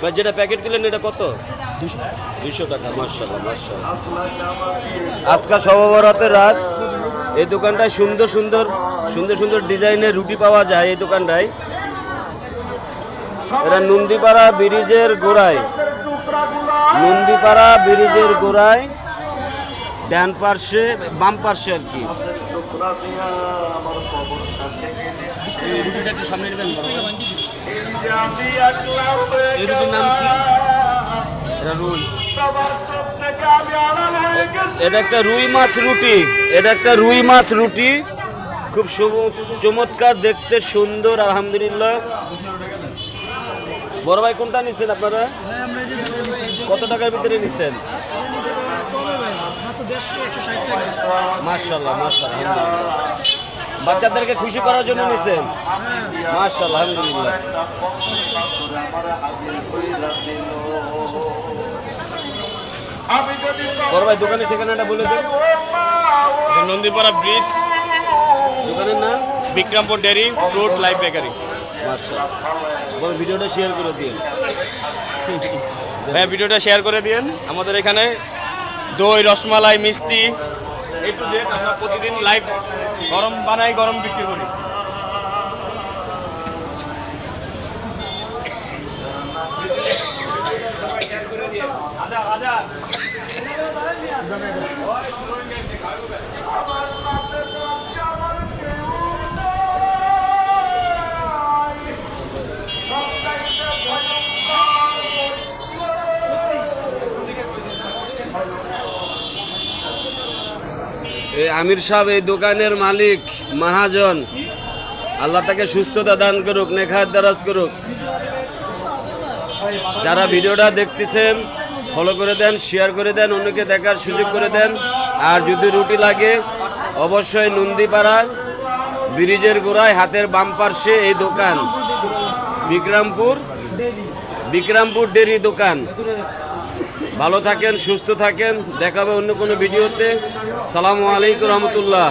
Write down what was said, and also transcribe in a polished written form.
ভাই যেটা প্যাকেট কিনলেন এটা কত? 200 টাকা। মাশাআল্লাহ মাশাআল্লাহ। আজকে শবে বরাতের রাত এই দোকানটায় সুন্দর সুন্দর সুন্দর সুন্দর ডিজাইনের রুটি পাওয়া যায়। এই দোকানটায় এটা নন্দীপাড়া ব্রিজের গোড়ায়, নন্দীপাড়া ব্রিজের গোড়ায় ডান পার্শ্বে বাম পার্শ্বে আর কি। রুটিটা একটু সামনে নেবেন। এই রুটির নাম কি? এটা রুই। এটা একটা রুই মাছ রুটি, এটা একটা রুই মাছ রুটি, খুব চমৎকার দেখতে, সুন্দর আলহামদুলিল্লাহ। বড় ভাই কোনটা নিচ্ছেন আপনারা? কত টাকার ভিতরে নিচ্ছেন? মাশাআল্লাহ মাশাআল্লাহ। বাচ্চাদেরকে খুশি করার জন্য নিচ্ছেন? মাশাআল্লাহ আলহামদুলিল্লাহ। বড় ভাই দোকানের ঠিকানাটা বলে দেন। নন্দীপাড়া ব্রিজ, দোকানের নাম Bikrampur dairy fruit life bakery. মাশাআল্লাহ। ভিডিওটা শেয়ার করে দিন। হ্যাঁ, ভিডিওটা শেয়ার করে দিন। আমাদের এখানে দই, রসমালাই, মিষ্টি একটু যে আমরা প্রতিদিন লাইভ গরম বানাই, গরম বিক্রি করি। আমির সাহেব এই দোকানের মালিক, মহাজন, আল্লাহ তাকে সুস্থতা দান করুক, নেখাত দারাজ করুক। যারা ভিডিওটা দেখতেছেন ফলো করে দেন, শেয়ার করে দেন, অন্যকে দেখার সুযোগ করে দেন। আর যদি রুটি লাগে অবশ্যই নন্দীপাড়া ব্রিজের গোড়ায় হাতের বাম পার্শ্বে এই দোকান, বিক্রমপুর ডেরি দোকান। ভালো থাকেন, সুস্থ থাকেন, দেখাবে অন্য কোনো ভিডিওতে। সালামু আলাইকুম রহমতুল্লাহ।